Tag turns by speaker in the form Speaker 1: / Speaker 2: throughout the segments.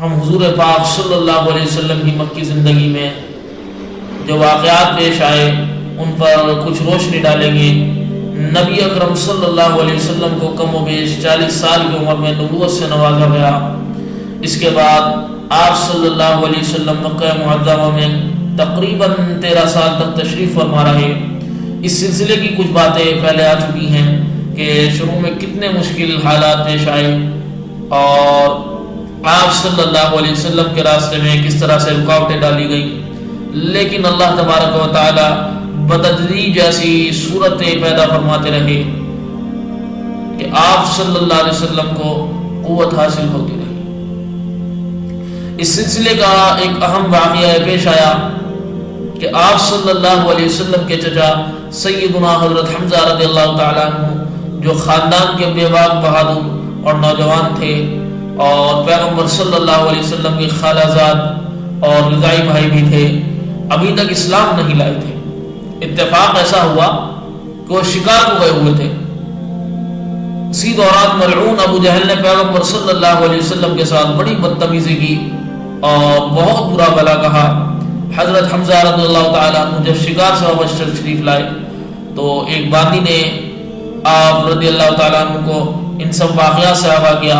Speaker 1: ہم حضور پاک صلی اللہ علیہ وسلم کی مکی زندگی میں جو واقعات پیش آئے ان پر کچھ روشنی ڈالیں گے۔ نبی اکرم صلی اللہ علیہ وسلم کو کم و بیش 40 سال کی عمر میں نبوت سے نوازا گیا۔ اس کے بعد آپ صلی اللہ علیہ وسلم مکہ معظمہ میں تقریباً 13 سال تک تشریف فرما رہے۔ اس سلسلے کی کچھ باتیں پہلے آ چکی ہیں کہ شروع میں کتنے مشکل حالات پیش آئے اور آپ صلی اللہ علیہ وسلم کے راستے میں کس طرح سے رکاوٹیں ڈالی گئیں، لیکن اللہ تبارک و تعالی بتدریج ایسی صورتیں پیدا فرماتے رہے کہ آپ صلی اللہ علیہ وسلم کو قوت حاصل ہوتی رہی۔ اس سلسلے کا ایک اہم واقعہ پیش آیا کہ آپ صلی اللہ علیہ وسلم کے چچا سیدنا حضرت حمزہ رضی اللہ تعالیٰ عنہ جو خاندان کے بے باک بہادر اور نوجوان تھے اور پیغمبر صلی اللہ علیہ وسلم کے خالہ زاد اور رضاعی بھائی بھی تھے، ابھی تک اسلام نہیں لائے تھے۔ اتفاق ایسا ہوا کہ وہ شکار کو گئے ہوئے تھے۔ اسی دوران ملعون ابو جہل نے پیغمبر صلی اللہ علیہ وسلم کے ساتھ بڑی بدتمیزی کی اور بہت برا بھلا کہا۔ حضرت حمزہ رضی اللہ تعالیٰ عنہ جب شکار سے واپس تشریف لائے تو ایک باندی نے آپ رضی اللہ تعالیٰ عنہ کو ان سب واقعات سے آگاہ کیا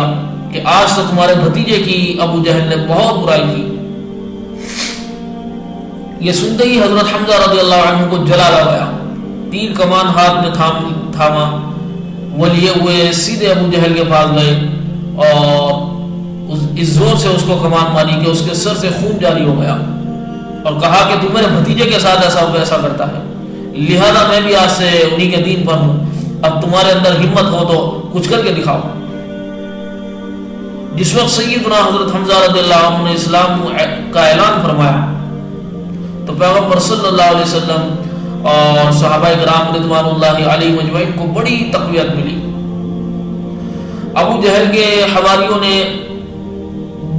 Speaker 1: کہ آج تو تمہارے بھتیجے کی ابو جہل نے بہت برائی کی۔ یہ سنتے ہی حضرت حمزہ رضی اللہ عنہ کو جلال آ گیا، تیر کمان ہاتھ میں تھاما، وہ لیے ہوئے سیدھے ابو جہل کے پاس گئے اور اس زور سے اس کو کمان ماری کہ اس کے سر سے خون جاری ہو گیا اور کہا کہ تم میرے بھتیجے کے ساتھ ایسا کرتا ہے، لہذا میں بھی آج سے انہی کے دین پر ہوں، اب تمہارے اندر ہمت ہو تو کچھ کر کے دکھاؤ۔ جس وقت سیدنا حضرت حمزہ رضی اللہ عنہ نے اسلام کا اعلان فرمایا تو پیغمبر صلی اللہ علیہ وسلم اور صحابہ کرام رضوان اللہ علیہ مجمعین کو بڑی تقویت ملی۔ ابو جہل کے حواریوں نے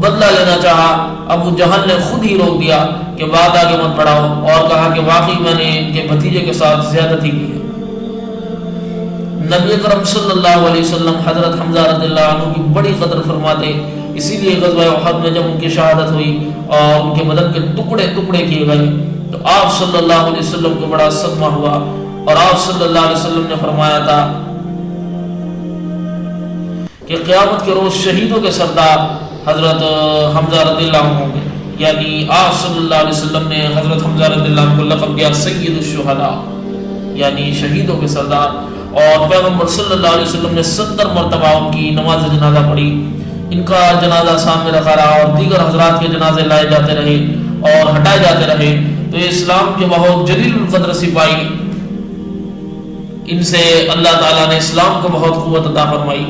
Speaker 1: بدلہ لینا چاہا، ابو جہل نے خود ہی روک دیا کہ بات آگے مت بڑھاؤ اور کہا کہ واقعی میں نے ان کے بھتیجے کے ساتھ زیادتی کی ہے۔ نبی اکرم صلی اللہ علیہ وسلم حضرت حمزہ رضی اللہ عنہ کی بڑی قدر فرماتے، اسی لیے غزوہ احد میں جب ان کی شہادت ہوئی اور ان کے بدن کے ٹکڑے ٹکڑے کیے گئے تو آپ صلی اللہ علیہ وسلم کو بڑا صدمہ ہوا اور آپ صلی اللہ علیہ وسلم نے فرمایا تھا کہ قیامت کے روز شہیدوں کے سردار حضرت حمزہ رضی اللہ عنہ ہوں گے، یعنی آپ صلی اللہ علیہ وسلم نے حضرت حمزہ رضی اللہ عنہ کو لقب دیا سید الشہداء، یعنی شہیدوں کے سردار، اور پیغمبر صلی اللہ علیہ وسلم نے 70 مرتبہ ان کی نماز جنازہ پڑھی، ان کا جنازہ سامنے رکھا رہا اور دیگر حضرات کے جنازے لائے جاتے رہے اور ہٹائے جاتے رہے، تو یہ اسلام کے بہت جلیل القدر سپاہی، ان سے اللہ تعالیٰ نے اسلام کو بہت قوت عطا فرمائی۔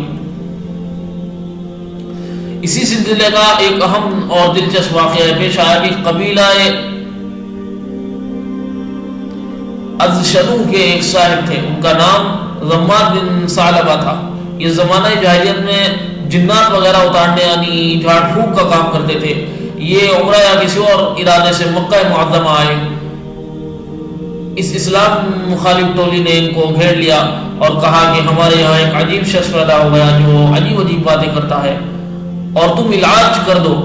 Speaker 1: اسی سلسلے کا ایک اہم اور دلچسپ واقعہ پیش آیا کہ قبیلہ ازشنو کے ایک صاحب تھے، ان کا نام ضماد بن ثعلبہ تھا۔ یہ زمانہ جاہلیت میں جنات وغیرہ اتارنے یعنی جھاڑ پھونک کا کام کرتے تھے۔ یہ عمرہ یا کسی اور ارادے سے مکہ معظمہ آئے، اس اسلام مخالف ٹولی نے ان کو گھیر لیا اور کہا کہ ہمارے یہاں ایک عجیب شخص پیدا ہو گیا جو عجیب عجیب باتیں کرتا ہے اور تم علاج کر دو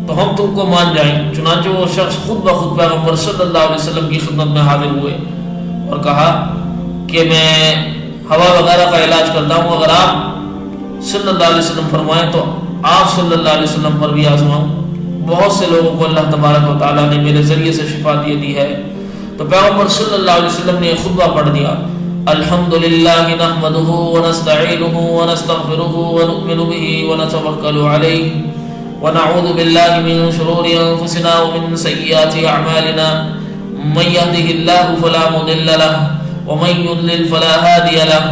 Speaker 1: تو ہم تم کو مان جائیں۔ چنانچہ وہ شخص خود بخود پیغمبر صلی اللہ علیہ وسلم کی خدمت میں حاضر ہوئے اور کہا کہ میں ہوا وغیرہ کا علاج کرتا ہوں، اگر آپ صلی اللہ علیہ وسلم فرمائیں تو آپ صلی اللہ علیہ وسلم پر بھی آزماؤں۔ بہت سے لوگوں کو اللہ تبارک و تعالیٰ نے میرے ذریعے سے شفا دی ہے۔ تو پیغمبر صلی اللہ علیہ وسلم نے خطبہ پڑھ دیا، الحمدللہ نحمدہ ونستعینہ ونستغفرہ ونؤمن بہ ونتوکل علیہ ونعوذ باللہ من شرور انفسنا ومن سیئات اعمالنا من یہدہ اللہ فلا مضل لہ ومن یضلل فلا ہادی لہ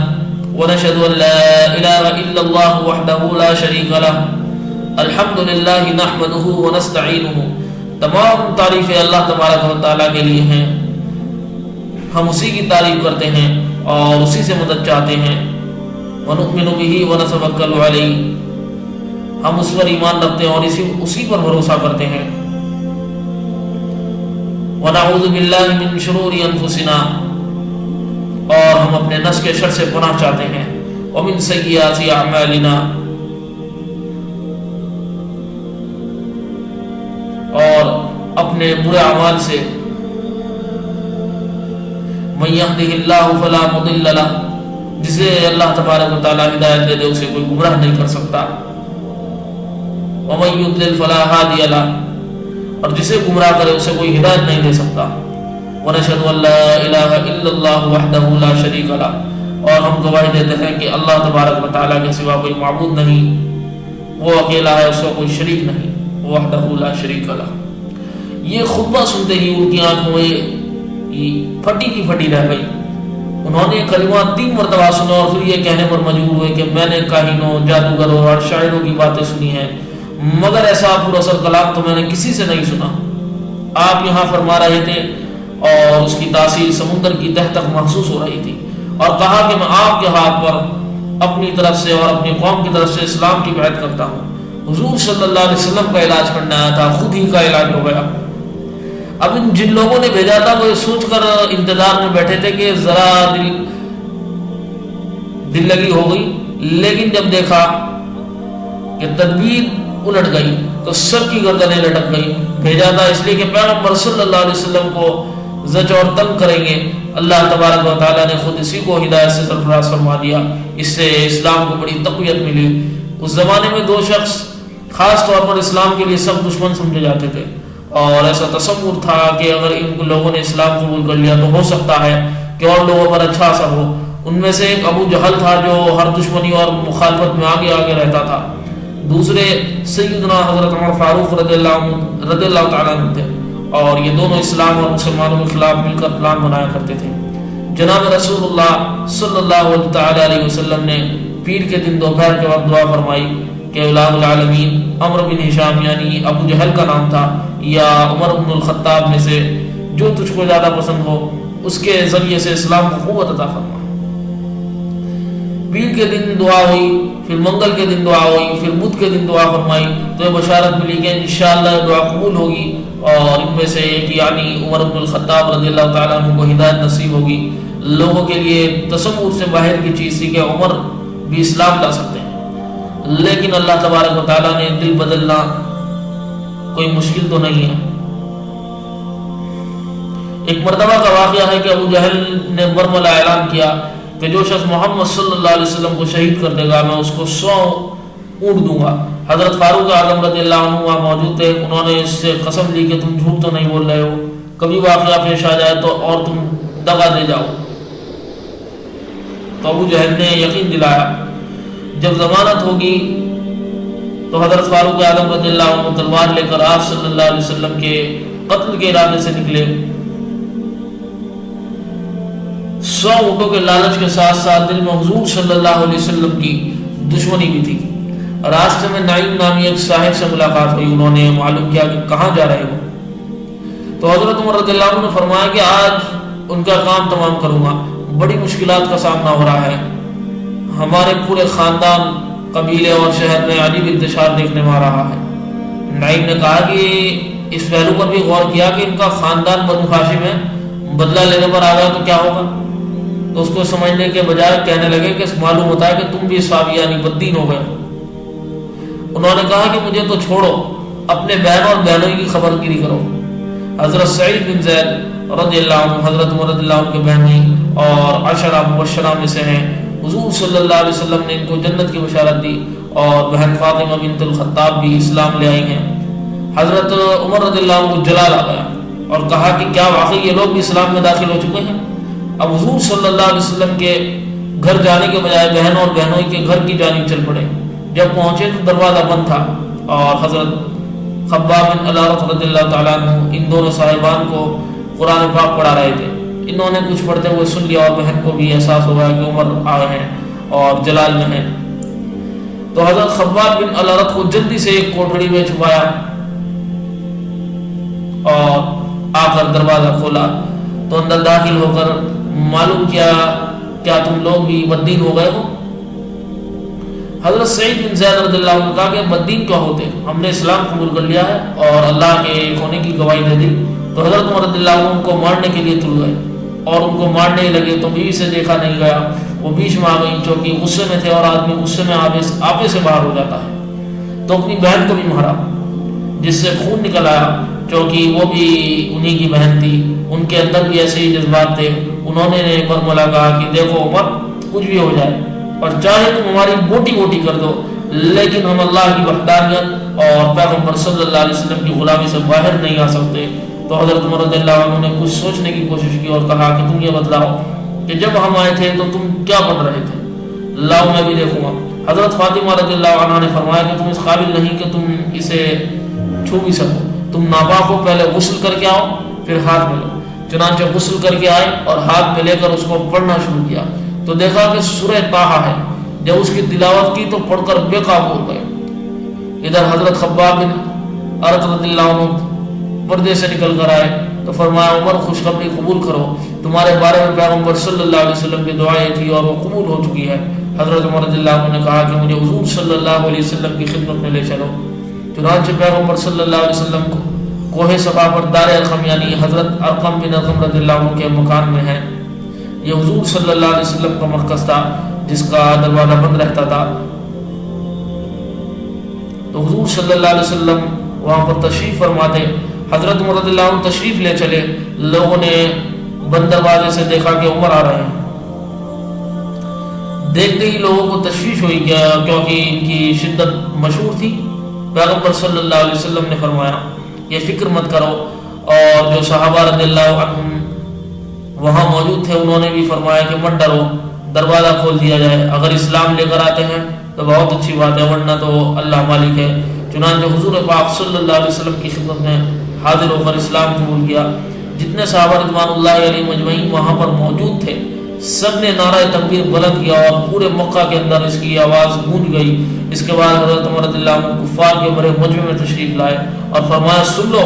Speaker 1: ونشهد ان لا اله الا الله وحده لا شريك له الحمدللہ نحمدہ ونستعینہ۔ تمام تعریفیں اللہ تبارک و تعالیٰ کے لیے ہیں، ہم اسی کی تعریف کرتے ہیں اور اسی سے مدد چاہتے ہیں۔ ونؤمن بہ ونتوکل علیہ، ہم اس پر ایمان رکھتے ہیں اور اسی پر بھروسہ کرتے ہیں۔ ونعوذ باللہ من شرور انفسنا، اور ہم اپنے نفس کے شر سے پناہ چاہتے ہیں۔ ومن سیئات اعمالنا، اپنے برے اعمال سے. من یهده اللہ فلا مضل لہ، جسے اللہ تبارک و تعالیٰ ہدایت دے دے اسے کوئی گمراہ نہیں کر سکتا. ومن یضلل فلا ہادی لہ، اور جسے گمراہ کرے اسے کوئی ہدایت نہیں دے سکتا. ونشهد ان لا الہ الا اللہ وحدہ لا شریک لہ، اور ہم گواہی دیتے ہیں کہ اللہ تبارک و تعالیٰ کے سوا کوئی معبود نہیں، وہ اکیلا ہے، اس کا کوئی شریک نہیں. وحدہ لا شریک لہ. یہ خطبہ سنتے ہی ان کی آنکھوں میں پھٹی کی پھٹی رہ گئی. انہوں نے کلمات 3 مرتبہ سنا اور پھر یہ کہنے پر مجبور ہوئے کہ میں نے کاہنوں، جادوگروں اور شاعروں کی باتیں سنی ہیں، مگر ایسا پر اثر کلام تو میں نے کسی سے نہیں سنا. آپ یہاں فرما رہے تھے اور اس کی تاثیر سمندر کی تہ تک محسوس ہو رہی تھی، اور کہا کہ میں آپ کے ہاتھ پر اپنی طرف سے اور اپنی قوم کی طرف سے اسلام کی بیعت کرتا ہوں. حضور صلی اللہ علیہ وسلم کا علاج کرنے آیا تھا، خود ہی کا علاج ہو گیا. اب جن لوگوں نے بھیجا تھا وہ سوچ کر انتظار میں بیٹھے تھے کہ ذرا دل لگی ہو گئی، لیکن جب دیکھا کہ تدبیر الٹ گئی تو سب کی گردنیں لٹک گئی. بھیجا تھا اس لیے کہ پیغمبر صلی اللہ علیہ وسلم کو زج اور تنگ کریں گے. اللہ تبارک و تعالیٰ نے خود اسی کو ہدایت سے سرفراز فرما دیا. اس سے اسلام کو بڑی تقویت ملی. اس زمانے میں 2 شخص خاص طور پر اسلام کے لیے سب دشمن سمجھے جاتے تھے، اور ایسا تصور تھا کہ اگر ان لوگوں نے اسلام قبول کر لیا تو ہو سکتا ہے کہ اور لوگوں پر اچھا اثر ہو. ان میں سے ایک ابو جہل تھا جو ہر دشمنی اور مخالفت میں آگے رہتا تھا. دوسرے سیدنا حضرت عمر فاروق رضی اللہ تعالیٰ عنہ تھے، اور یہ دونوں اسلام اور مسلمانوں کے خلاف مل کر پلان بنایا کرتے تھے. جناب رسول اللہ صلی اللہ تعالیٰ علیہ وسلم نے پیر کے دن دوپہر کے وقت دعا فرمائی کہ الہ العالمین، عمرو بن ہشام یعنی ابو جہل کا نام تھا، یا عمر بن الخطاب میں سے جو تجھ کو زیادہ پسند ہو، اس کے ذریعے سے اسلام کو قوت عطا فرما. پیر کے دن دعا ہوئی، پھر منگل کے دن دعا ہوئی، پھر بدھ کے دن دعا فرمائی تو یہ بشارت ملی کہ انشاءاللہ دعا قبول ہوگی، اور ان میں سے ایک یعنی عمر بن الخطاب رضی اللہ تعالیٰ عنہ کو ہدایت نصیب ہوگی. لوگوں کے لیے تصور سے باہر کی چیز تھی کہ عمر بھی اسلام لا سکتے ہیں، لیکن اللہ تبارک و تعالیٰ نے دل بدلنا کوئی مشکل تو نہیں ہے. ایک مرتبہ کا واقعہ ہے کہ ابو جہل نے برملا اعلان کیا کہ جو شخص محمد صلی اللہ علیہ وسلم کو شہید کر دے گا میں اس کو 100 اونٹ دوں گا. حضرت فاروق اعظم رضی اللہ عنہ وہاں موجود تھے. انہوں نے اس سے قسم لی کہ تم جھوٹ تو نہیں بول رہے ہو، کبھی واقعہ پیش آ جائے تو اور تم دغا دے جاؤ. تو ابو جہل نے یقین دلایا. جب ضمانت ہوگی تو حضرت فاروق اعظم رضی اللہ عنہ تلوار لے کر آپ صلی اللہ علیہ وسلم کے قتل کے ارادے سے نکلے. 100 اونٹوں کے لالچ کے ساتھ ساتھ دل میں حضور صلی اللہ علیہ وسلم کی دشمنی بھی تھی. راستے میں نعیم نامی ایک صاحب سے ملاقات ہوئی. انہوں نے معلوم کیا کہ کہاں جا رہے ہو. تو حضرت عمر رضی اللہ عنہ نے فرمایا کہ آج ان کا کام تمام کروں گا، بڑی مشکلات کا سامنا ہو رہا ہے، ہمارے پورے خاندان، قبیلے اور شہر میں عجیب انتشار دیکھنے میں آ رہا ہے. نعیم نے کہا کہ اس پہلو پر بھی غور کیا کہ ان کا خاندان بنو ہاشم ہے، بدلہ لینے پر آ گیا تو کیا ہوگا. تو اس کو سمجھنے کے بجائے کہنے لگے کہ معلوم ہوتا ہے کہ تم بھی صحابی یعنی بددین ہو گئے. انہوں نے کہا کہ مجھے تو چھوڑو، اپنے بہن اور بہنوں کی خبر گیری کرو. حضرت سعید بن زید رضی اللہ عنہ حضرت عمر رضی اللہ عنہ کے بہن اور عشرہ مبشرہ میں سے ہیں. حضور صلی اللہ علیہ وسلم نے ان کو جنت کی بشارت دی، اور بہن فاطمہ بنت الخطاب بھی اسلام لے آئی ہیں. حضرت عمر رضی اللہ عنہ کو جلال آ گیا اور کہا کہ کیا واقعی یہ لوگ بھی اسلام میں داخل ہو چکے ہیں. اب حضور صلی اللہ علیہ وسلم کے گھر جانے کے بجائے بہن اور بہنوئی کے گھر کی جانب چل پڑے. جب پہنچے تو دروازہ بند تھا، اور حضرت خباب بن الارت رضی اللہ تعالیٰ عنہ ان دونوں صاحبان کو قرآن پاک پڑھا رہے تھے. انہوں نے کچھ پڑھتے ہوئے سن لیا، اور بہن کو بھی احساس ہوا کہ عمر آئے ہیں اور جلال میں ہیں. تو حضرت خباب بن الارت کو جلدی سے ایک کوٹڑی میں چھپایا اور آ کر دروازہ کھولا. تو اندر داخل ہو کر معلوم کیا کیا تم لوگ بھی بددین ہو گئے ہو. حضرت سعید بن زید رضی اللہ عنہ نے کہا کہ بددین کیا ہوتے، ہم نے اسلام قبول کر لیا ہے اور اللہ کے ایک ہونے کی گواہی دے دی. تو حضرت عمر رضی اللہ عنہ ان کو مارنے کے لیے تل گئے، اور ان کو مارنے ہی لگے تو بیوی سے دیکھا نہیں گیا. وہ بیچ میں آ گئی، چونکہ غصے میں تھے، اور آدمی غصے میں آپے سے باہر ہو جاتا ہے. تو اپنی بہن کو بھی مارا، جس سے خون نکل آیا. چونکہ وہ بھی انہی کی بہن تھی، ان کے اندر بھی ایسے ہی جذبات تھے. انہوں نے برملا کہا کہ دیکھو عمر کچھ بھی ہو جائے اور چاہے تم ہماری بوٹی بوٹی کر دو، لیکن ہم اللہ کی وحدانیت اور پیغمبر صلی اللہ علیہ وسلم کی غلامی سے باہر نہیں آ سکتے. تو حضرت عمر رضی اللہ عنہ نے کچھ سوچنے کی کوشش کی اور کہا کہ تم یہ بتلاؤ کہ جب ہم آئے تھے تو تم کیا پڑھ رہے تھے؟ لاؤ میں بھی دیکھوں گا. حضرت فاطمہ رضی اللہ عنہ نے فرمایا کہ تم اس قابل نہیں کہ تم اسے چھو بھی سکو، تم ناپاک ہو، پہلے غسل کر کے آؤ پھر ہاتھ میں لو. چنانچہ غسل کر کے آئے اور ہاتھ میں لے کر اس کو پڑھنا شروع کیا تو دیکھا کہ سورہ طٰہٰ ہے. جب اس کی تلاوت کی تو پڑھ کر بے قابو ہو گئے. ادھر حضرت خباب بن ارت رضی اللہ عنہ پردے سے نکل کر آئے تو فرمایا عمر خوشخبری قبول کرو، تمہارے بارے میں پیغمبر صلی اللہ علیہ وسلم کی دعائیں تھی اور وہ قبول ہو چکی ہے. حضرت عمر رضی اللہ عنہ نے کہا کہ مجھے حضور صلی اللہ علیہ وسلم کی خدمت میں لے چلو. چنانچہ پیغمبر صلی اللہ علیہ وسلم کو کوہ صفا پر دار ارقم یعنی حضرت ارقم بن ارقم رضی اللہ عنہ کے مکان میں ہے. یہ حضور صلی اللہ علیہ وسلم کا مرکز تھا جس کا دروازہ بند رہتا تھا. تو حضور صلی اللہ علیہ وسلم وہاں پر تشریف فرماتے. حضرت عمر رضی اللہ عنہ تشریف لے چلے. لوگوں نے بند دروازے سے دیکھا کہ عمر آ رہے ہیں. دیکھتے ہی لوگوں کو تشویش ہوئی کیونکہ ان کی شدت مشہور تھی. پیغمبر صلی اللہ علیہ وسلم نے فرمایا یہ فکر مت کرو. اور جو صحابہ رضی اللہ عنہم وہاں موجود تھے انہوں نے بھی فرمایا کہ مت ڈرو، دروازہ کھول دیا جائے، اگر اسلام لے کر آتے ہیں تو بہت اچھی بات ہے، ورنہ تو اللہ مالک ہے. چنانچہ حضور پاک صلی اللہ علیہ وسلم کی خدمت میں حاضر ہو کر اسلام قبول کیا. جتنے صحابہ رضوان اللہ علیہ مجمعین وہاں پر موجود تھے سب نے نعرہ تکبیر بلند کیا اور پورے مکہ کے اندر اس کی آواز گونج گئی. اس کے بعد حضرت عمر رضی اللہ عنہ کفار کے بڑے مجمع میں تشریف لائے اور فرمایا سن لو،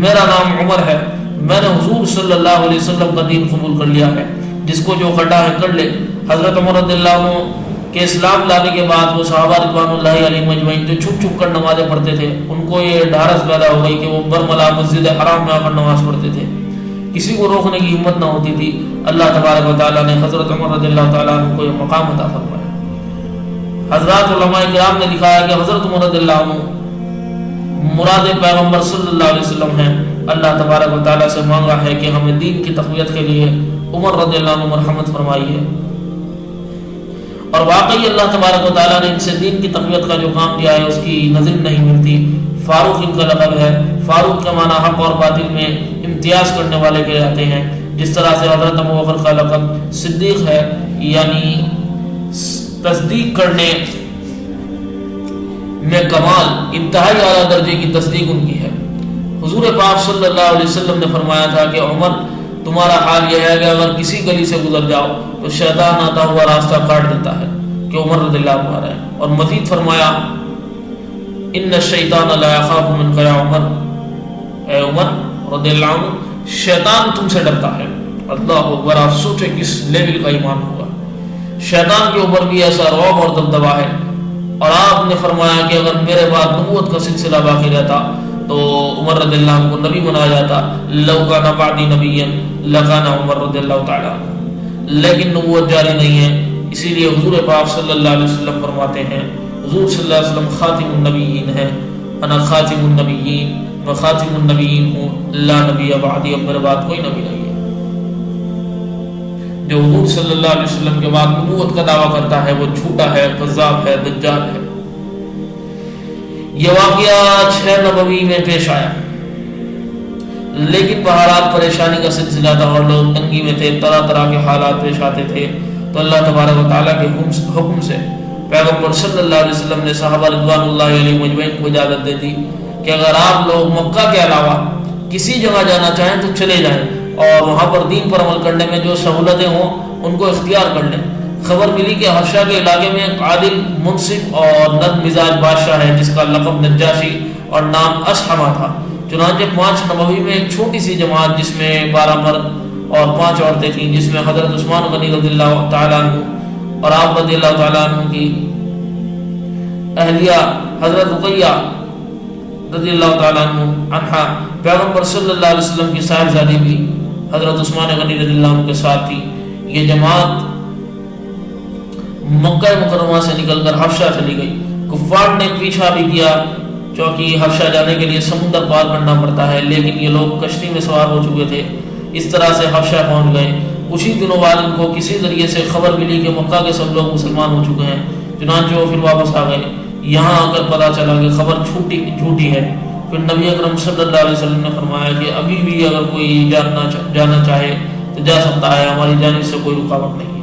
Speaker 1: میرا نام عمر ہے، میں نے حضور صلی اللہ علیہ وسلم کا دین قبول کر لیا ہے، جس کو جو کرنا ہے کر لے. حضرت عمر رضی اللہ عنہ کے اسلام لانے کے بعد وہ صحابہ رضوان اللہ علیہ مجمعین جو چھپ چھپ کر نمازیں پڑھتے تھے ان کو یہ ڈھارس پیدا ہو گئی کہ وہ برملا مسجد حرام میں آ کر نماز پڑھتے تھے. کسی کو روکنے کی ہمت نہ ہوتی تھی. اللہ تبارک و تعالیٰ نے حضرت عمر رضی اللہ تعالیٰ عنہ کو یہ مقام عطا فرمایا. حضرات علماء کرام نے لکھا ہے کہ حضرت عمر رضی اللہ عنہ مراد پیغمبر صلی اللہ علیہ وسلم ہیں. اللہ تبارک و تعالیٰ سے مانگا ہے کہ ہمیں دین کی تقویت کے لیے عمر رضی اللہ عنہ مرحمت فرمائی ہے. اور واقعی اللہ تبارک و تعالیٰ نے ان سے دین کی تقویت کا جو کام کیا ہے اس کی نظر نہیں ملتی. فاروق ان کا لقب ہے. فاروق کا معنی حق اور باطل میں امتیاز کرنے والے کے جاتے ہیں. جس طرح سے حضرت ابو بکر کا لقب صدیق ہے، یعنی تصدیق کرنے میں کمال، انتہائی اعلیٰ درجے کی تصدیق ان کی ہے. حضور پاک صلی اللہ علیہ وسلم نے فرمایا تھا کہ عمر تمہارا حال یہ ہے کہ اگر کسی گلی سے گزر جاؤ تو شیطان آتا ہوا راستہ کاٹ دیتا ہے کہ عمر رضی اللہ عنہ آ رہے ہیں. اور مزید فرمایا ان الشیطان لا یخاف منک یا عمر، اے عمر رضی اللہ عنہ شیطان تم سے ڈرتا ہے. اللہ اکبر! آپ سوچے کس لیول کا ایمان ہوگا. شیطان کے اوپر بھی ایسا رعب اور دبدبا ہے. اور آپ نے فرمایا کہ اگر میرے بعد نبوت کا سلسلہ باقی رہتا تو عمر رضی اللہ عنہ کو نبی بنایا جاتا. لو کان بعدی نبیا لکان عمر رضی اللہ تعالیٰ عنہ. لیکن نبوت جاری نہیں ہے، اسی لیے حضور پاک صلی اللہ علیہ وسلم فرماتے ہیں، حضور صلی اللہ علیہ وسلم خاتم النبیین ہیں. انا خاتم النبیین و خاتم النبیین ہوں، لا نبی بعدی، اب میرے بعد کوئی نبی نہیں ہے. جو حضور صلی اللہ علیہ وسلم کے بعد نبوت کا دعویٰ کرتا ہے وہ جھوٹا ہے، کذاب ہے، دجال ہے. یہ واقعہ 6 نبوی میں پیش آیا، لیکن بہرحال پریشانی کا سلسلہ تھا اور لوگ تنگی میں تھے، طرح طرح کے حالات پیش آتے تھے. تو اللہ تبارک و تعالیٰ کے حکم سے پیغمبر صلی اللہ علیہ وسلم نے صحابہ رضوان اللہ علیہ مجمعین کو اجازت دے دی کہ اگر آپ لوگ مکہ کے علاوہ کسی جگہ جانا چاہیں تو چلے جائیں اور وہاں پر دین پر عمل کرنے میں جو سہولتیں ہوں ان کو اختیار کر لیں. خبر ملی کہ حبشہ کے علاقے میں ایک عادل، منصف اور نرم مزاج بادشاہ ہے جس کا لقب نجاشی اور نام اشحمہ تھا. چنانچہ 5 نبوی میں ایک چھوٹی سی جماعت جس میں 12 مرد اور 5 عورتیں تھیں، جس میں حضرت عثمان غنی رضی اللہ تعالیٰ عنہ اور آپ رضی اللہ تعالیٰ عنہ کی اہلیہ حضرت رقیہ رضی اللہ تعالیٰ عنہ پیغمبر صلی اللہ علیہ وسلم کی صاحبزادی بھی حضرت عثمان غنی رضی اللہ عنہ کے ساتھ تھی. یہ جماعت مکہ مکرمہ سے نکل کر حبشہ چلی گئی. کفار نے پیچھا بھی کیا، چونکہ حبشہ جانے کے لیے سمندر پار کرنا پڑتا ہے، لیکن یہ لوگ کشتی میں سوار ہو چکے تھے، اس طرح سے حبشہ پہنچ گئے۔ کچھ ہی دنوں بعد ان کو کسی ذریعے سے خبر ملی کہ مکہ کے سب لوگ مسلمان ہو چکے ہیں، چنانچہ وہ پھر واپس آ گئے۔ یہاں آ کر پتہ چلا کہ خبر جھوٹی ہے۔ پھر نبی اکرم صلی اللہ علیہ وسلم نے فرمایا کہ ابھی بھی اگر کوئی جانا چاہے تو جا سکتا ہے، ہماری جانب سے کوئی رکاوٹ نہیں۔